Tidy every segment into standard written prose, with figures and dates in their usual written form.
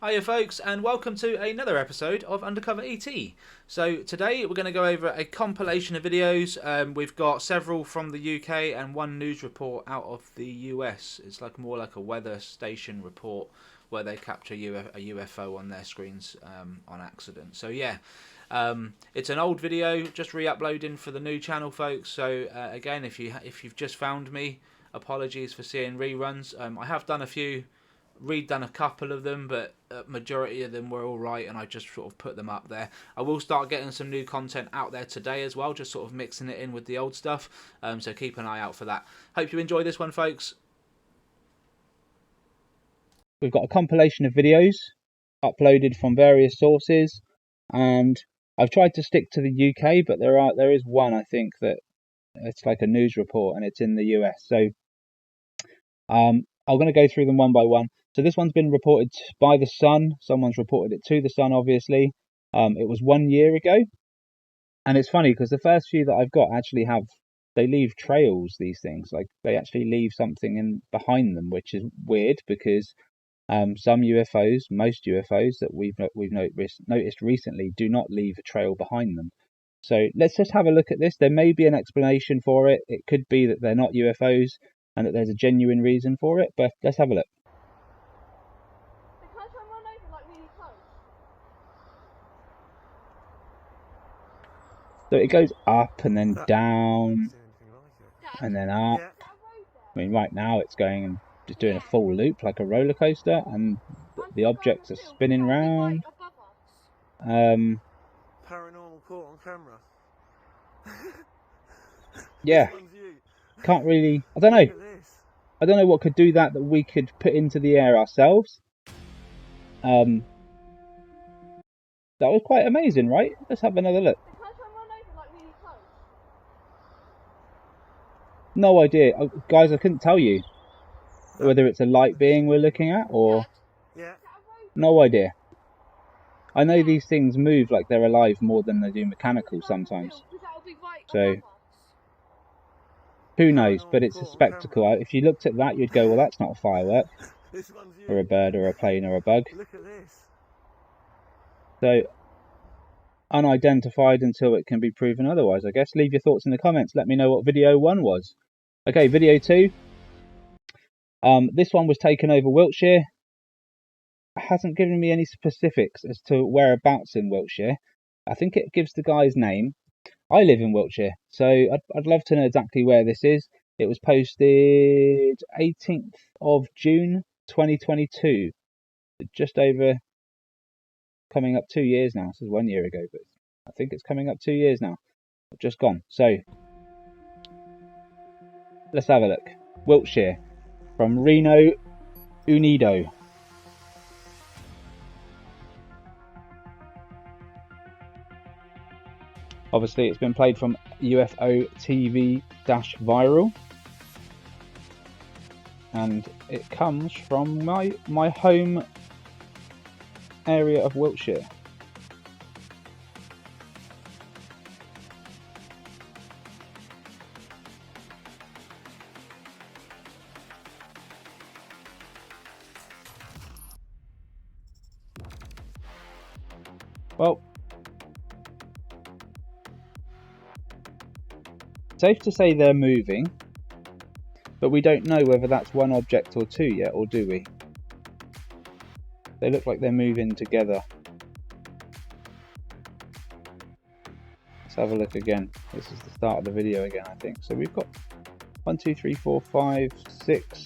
Hiya folks, and welcome to another episode of Undercover ET. So today we're going to go over a compilation of videos. We've got several from the UK and one news report out of the US. It's like more like a weather station report where they capture a UFO on their screens on accident. So yeah, it's an old video, just re-uploading for the new channel, folks. So again, if you've just found me, apologies for seeing reruns. I have done a few. Redone a couple of them, but majority of them were all right, and I just sort of put them up there. I will start getting some new content out there today as well, just sort of mixing it in with the old stuff, so keep an eye out for that. Hope you enjoy this one, folks. We've got a compilation of videos uploaded from various sources, and I've tried to stick to the UK, but there is one, I think, that it's like a news report and it's in the US. So I'm going to go through them one by one. So this one's been reported by the Sun. Someone's reported it to the Sun, obviously. It was 1 year ago. And it's funny because the first few that I've got actually they leave trails, these things. Like they actually leave something in behind them, which is weird because some UFOs, most UFOs that we've noticed recently do not leave a trail behind them. So let's just have a look at this. There may be an explanation for it. It could be that they're not UFOs and that there's a genuine reason for it, but let's have a look. So it goes up and then down and then up. I mean, right now it's going and just doing a full loop like a roller coaster, and the objects are spinning round. Paranormal caught on camera. Yeah. Can't really. I don't know. I don't know what could do that we could put into the air ourselves. That was quite amazing, right? Let's have another look. No idea, guys. I couldn't tell you whether it's a light being we're looking at or no idea. I know these things move like they're alive more than they do mechanical sometimes. So who knows? But it's a spectacle. If you looked at that, you'd go, "Well, that's not a firework, or a bird, or a plane, or a bug." Look at this. So unidentified until it can be proven otherwise, I guess. Leave your thoughts in the comments. Let me know what video 1 was. Okay, video 2. This one was taken over Wiltshire. It hasn't given me any specifics as to whereabouts in Wiltshire. I think it gives the guy's name. I live in Wiltshire, so I'd love to know exactly where this is. It was posted 18th of June 2022. Just over, coming up 2 years now. This is 1 year ago, but I think it's coming up 2 years now. Just gone. So let's have a look. Wiltshire, from Reino Unido. Obviously, it's been played from UFO TV-Viral, and it comes from my home area of Wiltshire. Well, safe to say they're moving, but we don't know whether that's one object or two yet, or do we? They look like they're moving together. Let's have a look again. This is the start of the video again, I think. So we've got 1, 2, 3, 4, 5, 6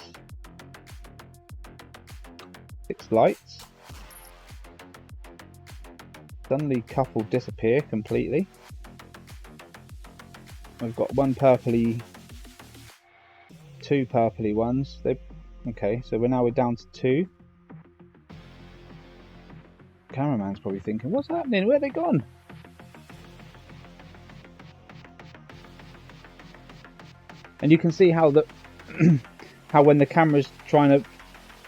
lights. Suddenly a couple disappear completely. We've got one purpley, 2 purpley ones. Okay, so we're down to 2. Cameraman's probably thinking, what's happening? Where are they gone? And you can see how how when the camera's trying to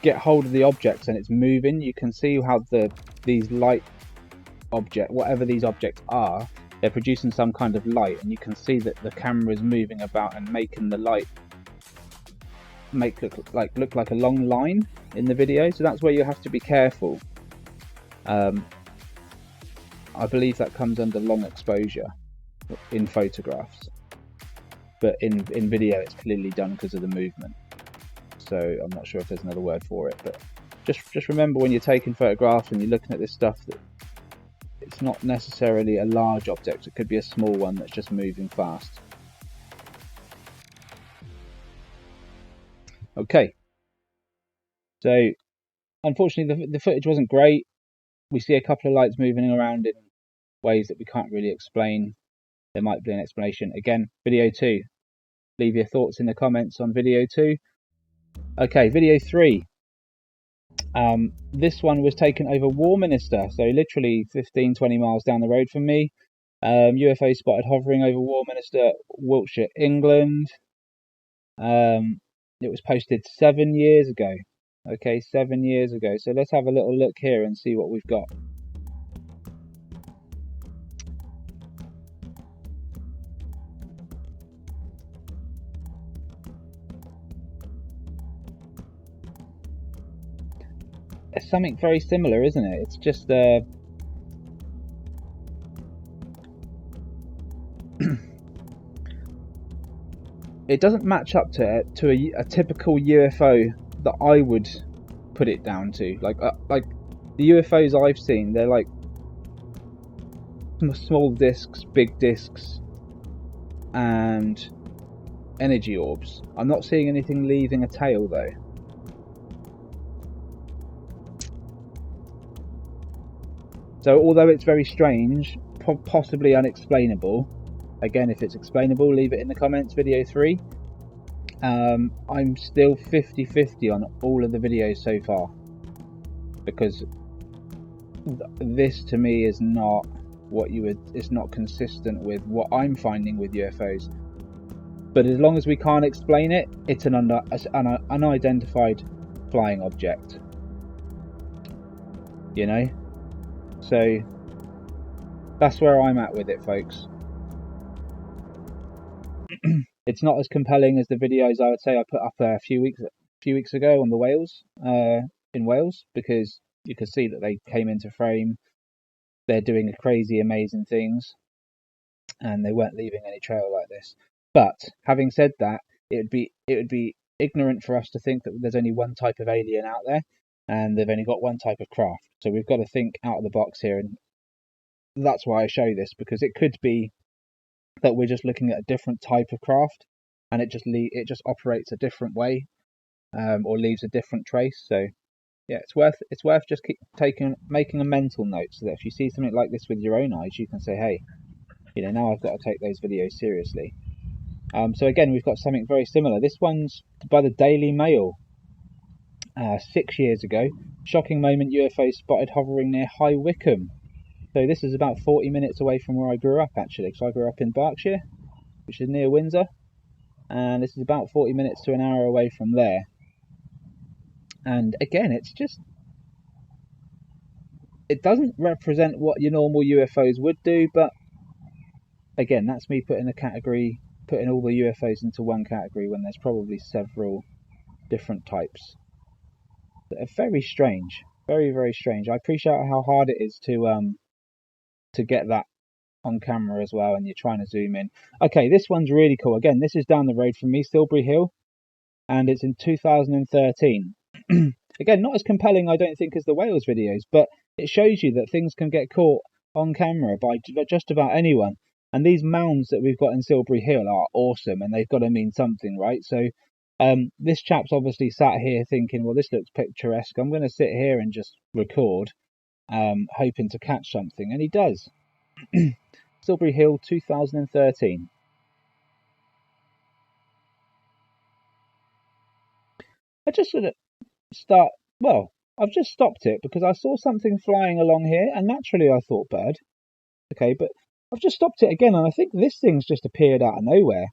get hold of the objects and it's moving, you can see how these light object, whatever these objects are, they're producing some kind of light, and you can see that the camera is moving about and making the light look like a long line in the video. So that's where you have to be careful I believe that comes under long exposure in photographs, but in video it's clearly done because of the movement. So I'm not sure if there's another word for it, but just remember when you're taking photographs and you're looking at this stuff that it's not necessarily a large object. It could be a small one that's just moving fast. Okay, so unfortunately the footage wasn't great. We see a couple of lights moving around in ways that we can't really explain. There might be an explanation. Again, video 2. Leave your thoughts in the comments on video 2. Okay, video 3. This one was taken over Warminster, so literally 15-20 miles down the road from me. UFO spotted hovering over Warminster, Wiltshire, England. It was posted 7 years ago. Okay, 7 years ago. So let's have a little look here and see what we've got. It's something very similar, isn't it? It's just it doesn't match up to a typical UFO that I would put it down to. Like the UFOs I've seen, they're like small discs, big discs, and energy orbs. I'm not seeing anything leaving a tail though. So although it's very strange, possibly unexplainable, again, if it's explainable, leave it in the comments, video 3. I'm still 50-50 on all of the videos so far, because this to me is not what you would, it's not consistent with what I'm finding with UFOs. But as long as we can't explain it, it's an unidentified flying object, you know? So that's where I'm at with it, folks. It's not as compelling as the videos I would say I put up a few weeks ago on the whales in Wales, because you could see that they came into frame. They're doing crazy, amazing things, and they weren't leaving any trail like this. But having said that, it would be ignorant for us to think that there's only one type of alien out there, and they've only got one type of craft. So we've got to think out of the box here, and that's why I show this, because it could be that we're just looking at a different type of craft, and it just operates a different way, or leaves a different trace. So yeah, it's worth just making a mental note, so that if you see something like this with your own eyes, you can say, hey, you know, now I've got to take those videos seriously. So again, we've got something very similar. This one's by the Daily Mail. 6 years ago, shocking moment, UFO spotted hovering near High Wycombe. So this is about 40 minutes away from where I grew up, actually, because I grew up in Berkshire, which is near Windsor, and this is about 40 minutes to an hour away from there. And again, it doesn't represent what your normal UFOs would do, but again, that's me putting all the UFOs into one category when there's probably several different types that are very strange, very, very strange. I appreciate how hard it is to get that on camera as well, and you're trying to zoom in. Okay, this one's really cool. Again, this is down the road from me, Silbury Hill, and it's in 2013. Again, not as compelling, I don't think, as the Wales videos, but it shows you that things can get caught on camera by just about anyone. And these mounds that we've got in Silbury Hill are awesome, and they've got to mean something, right? So this chap's obviously sat here thinking, well, this looks picturesque. I'm going to sit here and just record, hoping to catch something, and he does. Silbury Hill, 2013. I just sort of I've just stopped it because I saw something flying along here, and naturally I thought bird. Okay, but I've just stopped it again, and I think this thing's just appeared out of nowhere.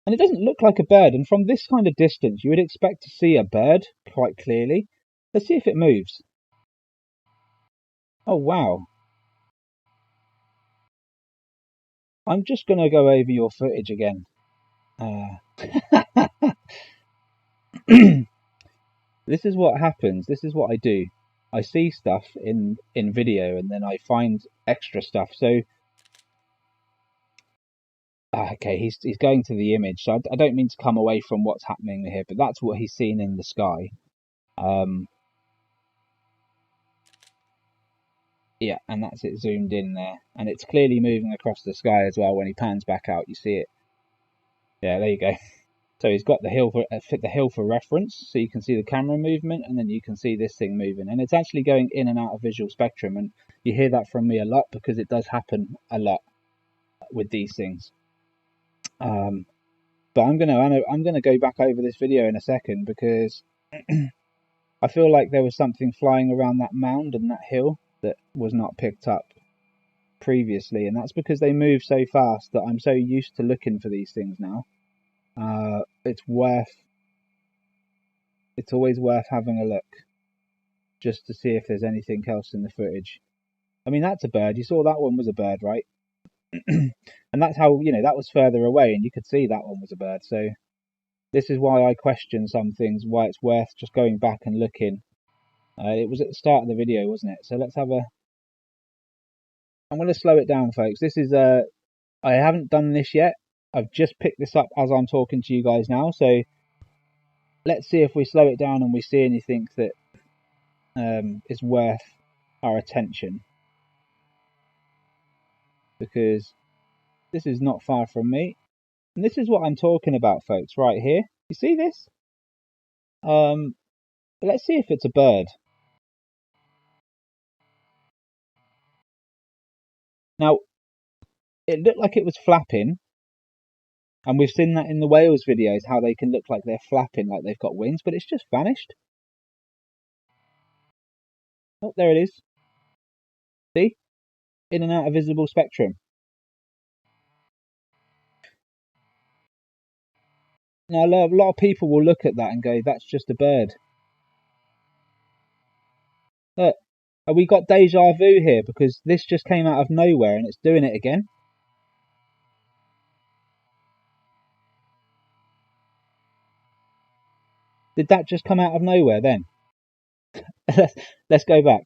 And it doesn't look like a bird, and from this kind of distance you would expect to see a bird quite clearly. Let's see if it moves. Oh wow. I'm just going to go over your footage again. This is what happens. This is what I do. I see stuff in video, and then I find extra stuff. So, okay, he's going to the image. So I don't mean to come away from what's happening here, but that's what he's seen in the sky. Yeah, and that's it zoomed in there, and it's clearly moving across the sky as well. When he pans back out, you see it. Yeah, there you go. So he's got the hill for reference, so you can see the camera movement, and then you can see this thing moving, and it's actually going in and out of visual spectrum. And you hear that from me a lot because it does happen a lot with these things. But I'm gonna go back over this video in a second because I feel like there was something flying around that mound and that hill that was not picked up previously, and that's because they move so fast that I'm so used to looking for these things now. It's always worth having a look just to see if there's anything else in the footage. I mean, that's a bird. You saw that one was a bird, right? And that's how, that was further away and you could see that one was a bird. So this is why I question some things, why it's worth just going back and looking. It was at the start of the video, wasn't it? So let's have a... I'm going to slow it down, folks. This is... I haven't done this yet. I've just picked this up as I'm talking to you guys now. So let's see if we slow it down and we see anything that is worth our attention. Because this is not far from me. And this is what I'm talking about, folks, right here. You see this? Let's see if it's a bird. Now, it looked like it was flapping. And we've seen that in the whales videos, how they can look like they're flapping, like they've got wings, but it's just vanished. Oh, there it is. See? In and out of visible spectrum. Now, a lot of people will look at that and go, that's just a bird. Look, have we got deja vu here? Because this just came out of nowhere and it's doing it again. Did that just come out of nowhere then? Let's go back.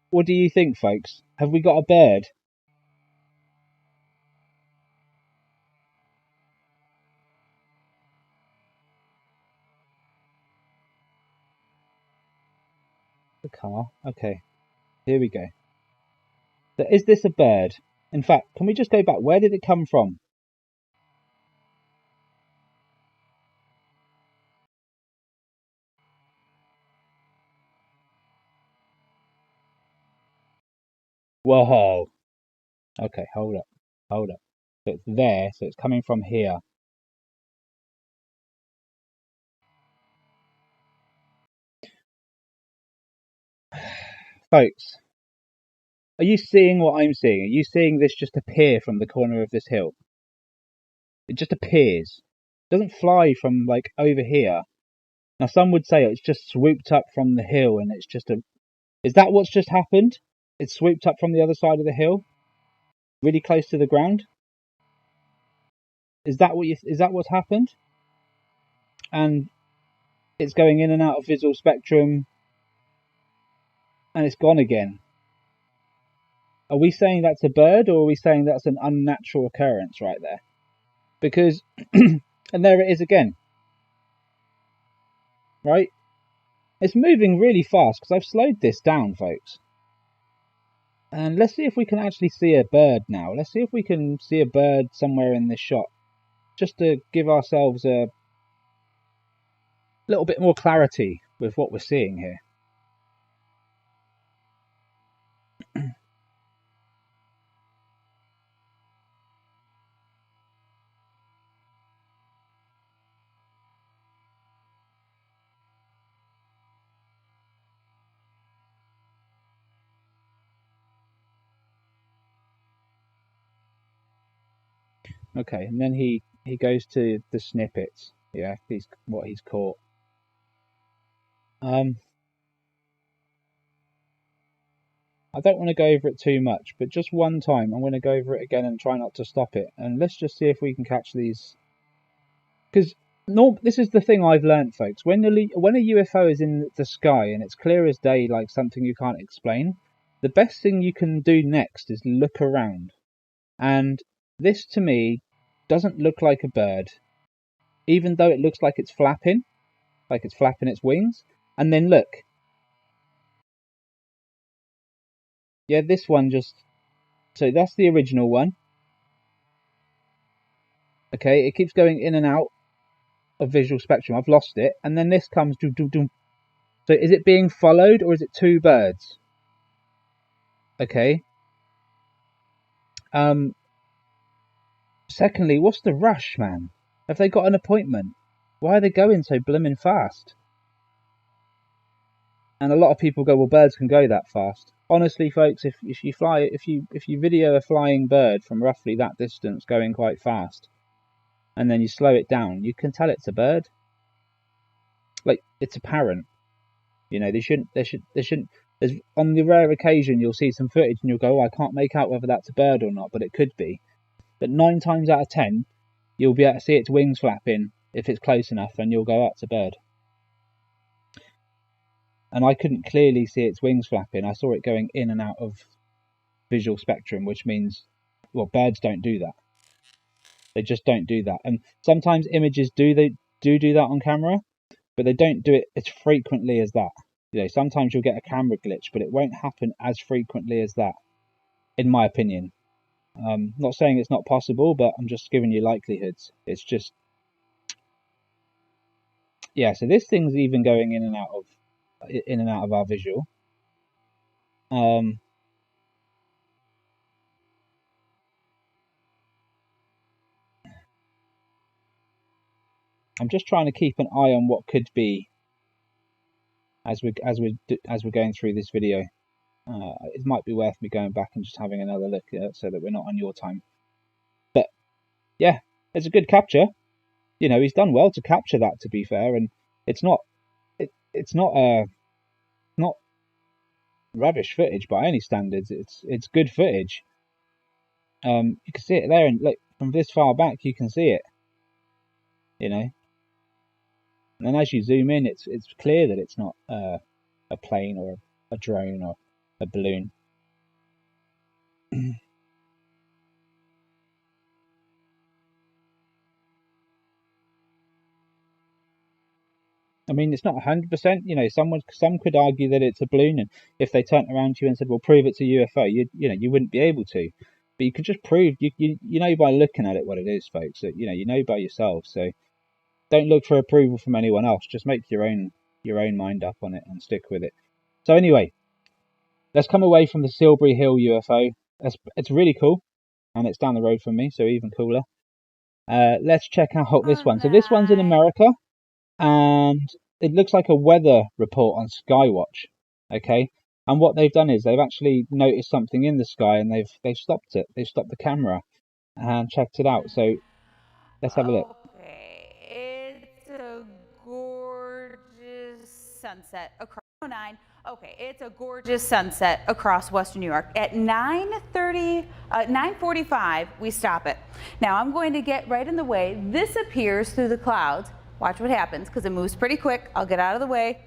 What do you think, folks? Have we got a bird? The car. Okay, here we go. So is this a bird? In fact, can we just go back? Where did it come from? Whoa. Okay, hold up. So it's there, so it's coming from here. Folks, are you seeing what I'm seeing? Are you seeing this just appear from the corner of this hill? It just appears. It doesn't fly from like over here. Now some would say it's just swooped up from the hill and it's just a... Is that what's just happened? It's swooped up from the other side of the hill? Really close to the ground? Is that what's happened? And it's going in and out of visual spectrum and it's gone again. Are we saying that's a bird, or are we saying that's an unnatural occurrence right there? Because, and there it is again. Right? It's moving really fast because I've slowed this down, folks. And let's see if we can actually see a bird now. Let's see if we can see a bird somewhere in this shot. Just to give ourselves a little bit more clarity with what we're seeing here. Okay, and then he goes to the snippets. Yeah, what he's caught. I don't want to go over it too much, but just one time I'm going to go over it again and try not to stop it. And let's just see if we can catch these. Because no, this is the thing I've learned, folks. When a UFO is in the sky and it's clear as day, like something you can't explain, the best thing you can do next is look around. And this, to me, doesn't look like a bird, even though it looks like it's flapping its wings. And then look. Yeah, this one just... So that's the original one. Okay, it keeps going in and out of visual spectrum. I've lost it. And then this comes... Doom, doom, doom. So is it being followed or is it two birds? Okay. Secondly, what's the rush, man? Have they got an appointment? Why are they going so blimmin' fast? And a lot of people go, well, birds can go that fast. Honestly, folks, if you video a flying bird from roughly that distance going quite fast, and then you slow it down, you can tell it's a bird. Like, it's apparent. You know, they shouldn't. There's, on the rare occasion you'll see some footage and you'll go, oh, I can't make out whether that's a bird or not, but it could be. But 9 times out of 10, you'll be able to see its wings flapping if it's close enough, and you'll go, oh, it's a bird. And I couldn't clearly see its wings flapping. I saw it going in and out of visual spectrum, which means, well, birds don't do that. They just don't do that. And sometimes images do that on camera, but they don't do it as frequently as that. You know, sometimes you'll get a camera glitch, but it won't happen as frequently as that, in my opinion. Not saying it's not possible, but I'm just giving you likelihoods. It's just, yeah. So this thing's even going in and out of our visual. I'm just trying to keep an eye on what could be as we're going through this video. It might be worth me going back and just having another look so that we're not on your time. But yeah, it's a good capture. You know, he's done well to capture that, to be fair, and it's not not rubbish footage by any standards. It's good footage. You can see it there, and look, from this far back you can see it. You know, and then as you zoom in, it's clear that it's not a plane or a drone or a balloon. I mean, it's not 100%. You know, some could argue that it's a balloon, and if they turned around to you and said, "Well, prove it's a UFO," you wouldn't be able to. But you can just prove you know by looking at it what it is, folks. That you know by yourself. So don't look for approval from anyone else. Just make your own mind up on it and stick with it. So anyway, let's come away from the Silbury Hill UFO. It's really cool, and it's down the road from me, so even cooler. Let's check out this one. So this one's in America, and it looks like a weather report on Skywatch. Okay, and what they've done is they've actually noticed something in the sky, and they've stopped it. They've stopped the camera and checked it out. So let's have a look. Okay, it's a gorgeous sunset across 9. Okay, it's a gorgeous sunset across Western New York. At 9:45, we stop it. Now I'm going to get right in the way. This appears through the clouds. Watch what happens, because it moves pretty quick. I'll get out of the way.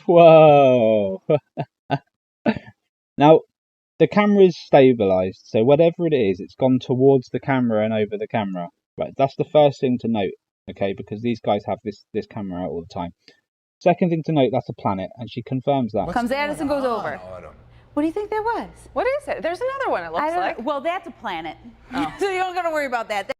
Whoa! Now, the camera's stabilized, so whatever it is, it's gone towards the camera and over the camera. Right, that's the first thing to note, okay, because these guys have this camera out all the time. Second thing to note, that's a planet, and she confirms that. Comes at us and goes over. What do you think that was? What is it? There's another one, it looks like. Well, that's a planet. Oh. So you don't got to worry about that.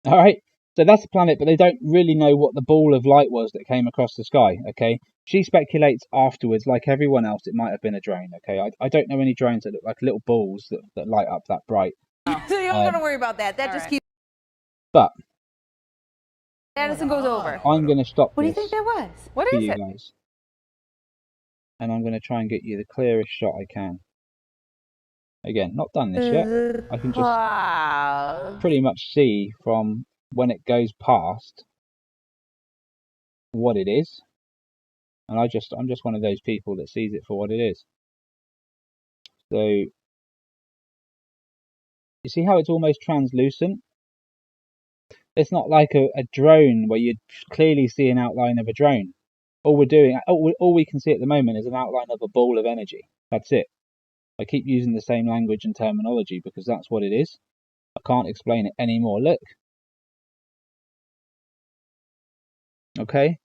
All right, so that's a planet, but they don't really know what the ball of light was that came across the sky, okay? She speculates afterwards, like everyone else, it might have been a drone, okay? I don't know any drones that look like little balls that light up that bright. Oh. So you don't got to worry about that. That just keeps... But Addison goes over. I'm going to stop What do you think that was? What for is you it? guys. And I'm going to try and get you the clearest shot I can. Again, not done this yet. I can just pretty much see from when it goes past what it is. And I'm just one of those people that sees it for what it is. So you see how it's almost translucent? It's not like a drone where you clearly see an outline of a drone. All we can see at the moment is an outline of a ball of energy. That's it. I keep using the same language and terminology because that's what it is. I can't explain it anymore. Look. Okay.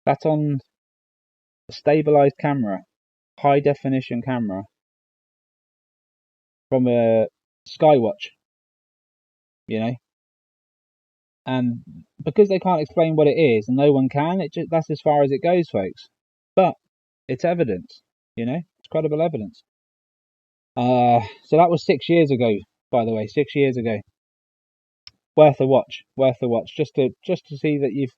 That's on a stabilized camera, high definition camera from a Skywatch, you know. And because they can't explain what it is, and no one can, that's as far as it goes, folks. But it's evidence, you know. It's credible evidence. So that was 6 years ago, by the way, 6 years ago. Worth a watch, just to see that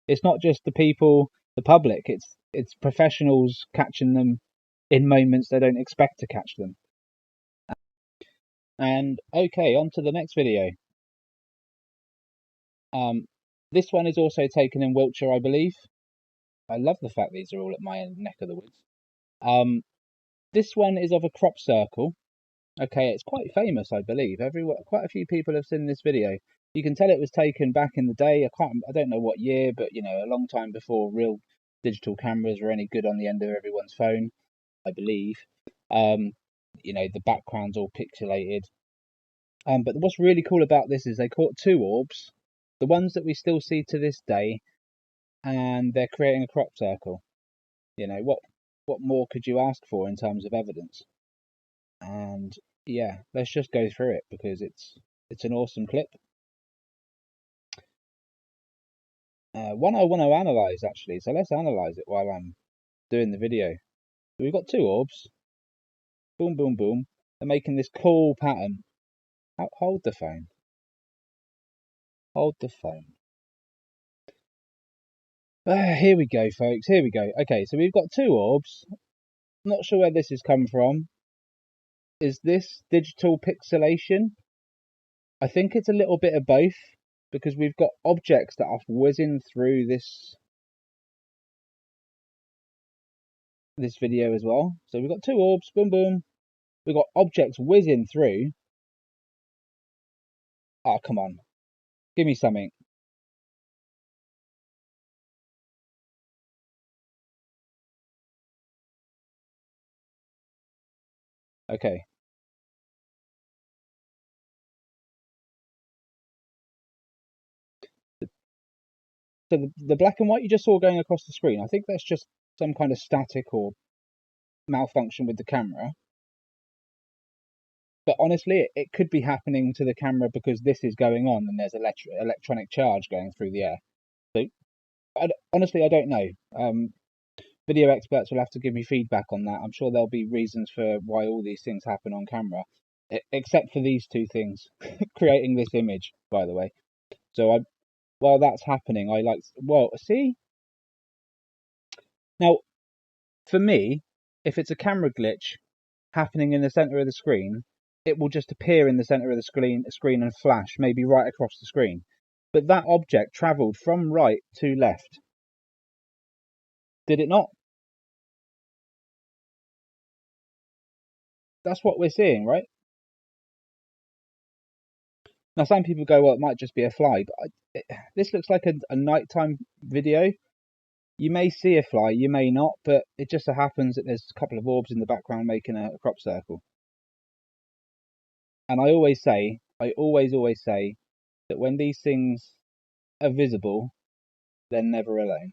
it's not just the people, the public, it's professionals catching them in moments they don't expect to catch them. And okay, on to the next video. This one is also taken in Wiltshire, I believe. I love the fact these are all at my neck of the woods. This one is of a crop circle. Okay, it's quite famous, I believe. Quite a few people have seen this video. You can tell it was taken back in the day. I don't know what year, but a long time before real digital cameras were any good on the end of everyone's phone, I believe. The background's all pixelated. But what's really cool about this is they caught two orbs, the ones that we still see to this day, and they're creating a crop circle. What more could you ask for in terms of evidence? And yeah, let's just go through it because it's an awesome clip. One I want to analyze actually, so let's analyze it while I'm doing the video. So we've got two orbs. Boom, boom, boom. They're making this cool pattern. Hold the phone. Hold the phone. Here we go, folks. Here we go. Okay, so we've got two orbs. Not sure where this has come from. Is this digital pixelation? I think it's a little bit of both because we've got objects that are whizzing through this video as well. So we've got two orbs, boom, boom. We've got objects whizzing through. Oh, come on. Give me something. Okay. So the black and white you just saw going across the screen, I think that's just some kind of static or malfunction with the camera. But honestly, it could be happening to the camera because this is going on and there's electronic charge going through the air. So, honestly, I don't know. Video experts will have to give me feedback on that. I'm sure there'll be reasons for why all these things happen on camera, except for these two things, creating this image, by the way. So while that's happening, see? Now, for me, if it's a camera glitch happening in the center of the screen, it will just appear in the center of the screen and flash, maybe right across the screen. But that object traveled from right to left. Did it not? That's what we're seeing, right? Now, some people go, well, it might just be a fly, but this looks like a nighttime video. You may see a fly, you may not, but it just so happens that there's a couple of orbs in the background making a crop circle. And I always say that when these things are visible, they're never alone.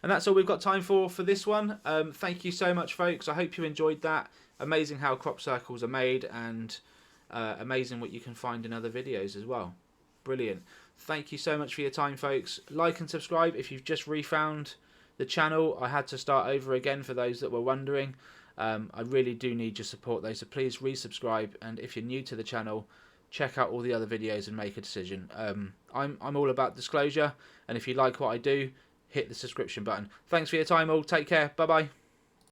And that's all we've got time for this one. Thank you so much, folks. I hope you enjoyed that. Amazing how crop circles are made, and amazing what you can find in other videos as well. Brilliant. Thank you so much for your time, folks. Like and subscribe if you've just refound the channel. I had to start over again for those that were wondering. I really do need your support though, so please resubscribe, and if you're new to the channel, check out all the other videos and make a decision. I'm all about disclosure, and if you like what I do, hit the subscription button. Thanks for your time all. Take care. Bye bye.